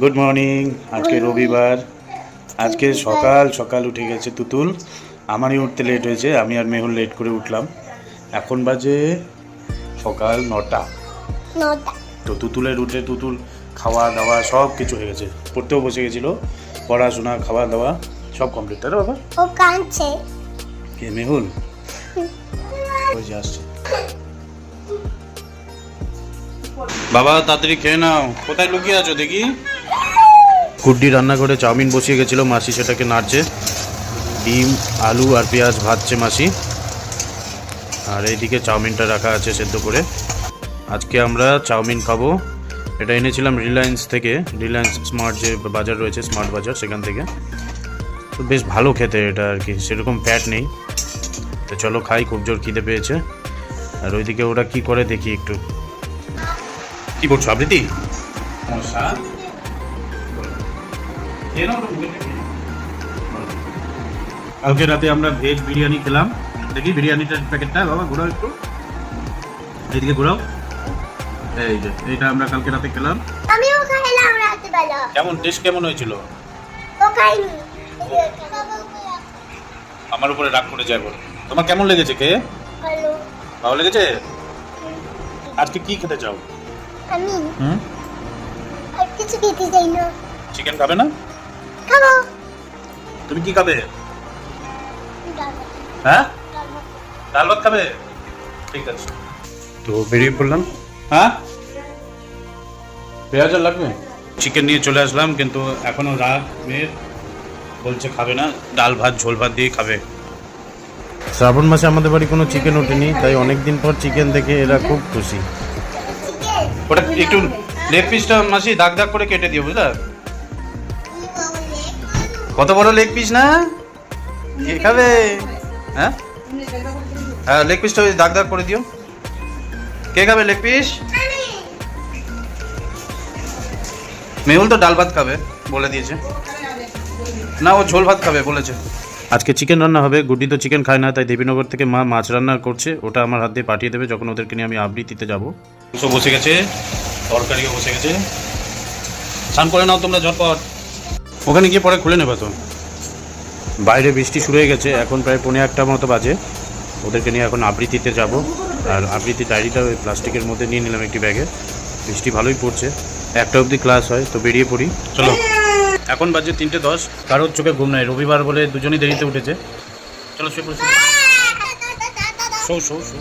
Good morning. আজকে রবিবার। আজকে সকাল সকাল উঠে গেছে তুতুল। আমারই উঠতে লেট হয়েছে, আমি আর মেহুল লেট করে উঠলাম। এখন বাজে সকাল 9টা। তো তুতুলের উঠে তুতুল খাওয়া দাওয়া সব কিছু হয়ে গেছে, পড়তেও বসে গেছিলো, পড়াশোনা খাওয়া দাওয়া সব কমপ্লিট। তাই বাবা? ও কাঁদছে। কে মেহুল? ওই যে আসছে। বাবা তাড়াতাড়ি খেয়ে নাও। কোথায় লুকিয়ে আছো দেখি? কুড্ডি রান্না করে চাউমিন বসিয়ে গেছিলো, মাসি সেটাকে নাড়ছে। ডিম আলু আর পেঁয়াজ ভাজছে মাসি, আর এইদিকে চাউমিনটা রাখা আছে সেদ্ধ করে। আজকে আমরা চাউমিন খাবো। এটা এনেছিলাম রিলায়েন্স থেকে, রিলায়েন্স স্মার্ট যে বাজার রয়েছে, স্মার্ট বাজার, সেখান থেকে। তো বেশ ভালো খেতে এটা আর কি, সেরকম ফ্যাট নেই। তো চলো খাই, খুব জোর খিদে পেয়েছে। আর ওইদিকে ওরা কি করে দেখি একটু। কি করছো আবৃত্তি? কালকে রাতে আমরা ভেজ বিরিয়ানি খেলাম। দেখি বিরিয়ানিটার প্যাকেটটা বাবা ঘোরাও একটু, এইদিকে ঘোরাও। এই যে এইটা আমরা কালকে রাতে খেলাম। আমিও খাইলাম রাতে বেলা। কেমন টেস্ট কেমন হয়েছিল? ও খাইনি। আমার উপরে রাগ করে যায় বলে। তোমার কেমন লেগেছে খেয়ে? ভালো। ভালো লেগেছে? আজকে কি খেতে চাও? আমি আর কিছু খেতে চাই না। চিকেন খাবে না? খাবো। তুমি কি খাবে? ডাল। হ্যাঁ, ডাল ভাত। ডাল ভাত খাবে? ঠিক আছে, তো বেরিয়ে পড়লাম। হ্যাঁ, পেঁয়াজ আর লাগবে? চিকেন নিয়ে চলে আসলাম, কিন্তু এখনো রাগ মেয়ের, বলছে খাবে না, ডাল ভাত ঝোল ভাত দিয়ে খাবে। শ্রাবণ মাসে আমাদের বাড়ি কোনো চিকেন ওঠেনি, তাই অনেক দিন পর চিকেন দেখে এরা খুব খুশি। ওটা একটু লেগ পিসটা মাসি দাগ দাগ করে কেটে দিও, বুঝলা? কত বড় লেগ পিস না? কে খাবে? হ্যাঁ হ্যাঁ, লেগ পিসটা ওই দাগ দাগ করে দিও। কে খাবে লেগ পিস? মেহুল তো ডাল ভাত খাবে বলে দিয়েছে, না ও ঝোল ভাত খাবে বলেছে। আজকে চিকেন রান্না হবে। গুড্ডি তো চিকেন খায় না, তাই দেবীনগর থেকে মা মাছ রান্না করছে, ওটা আমার হাত দিয়ে পাঠিয়ে দেবে যখন ওদেরকে নিয়ে আমি আবৃত্তিতে যাবো। সব বসে গেছে, তরকারিও বসে গেছে। স্নান করে নাও তোমরা ঝটপট, ওখানে গিয়ে পরে খুলে নেবে তো। বাইরে বৃষ্টি শুরু হয়ে গেছে, এখন প্রায় 1:45 মতো বাজে। ওদেরকে নিয়ে এখন আবৃত্তিতে যাব। আর আবৃত্তি ডায়েরিটা ওই প্লাস্টিকের মধ্যে নিয়ে নিলাম একটি ব্যাগে। বৃষ্টি ভালোই পড়ছে, 1টা অবধি ক্লাস হয়, তো বেরিয়ে পড়ি চলো। এখন বাজে 3:10, কারোর চোখে ঘুম নাই, রবিবার বলে দুজনই দেরিতে উঠেছে। চলো শুয়ে পড়ছি। Show show show.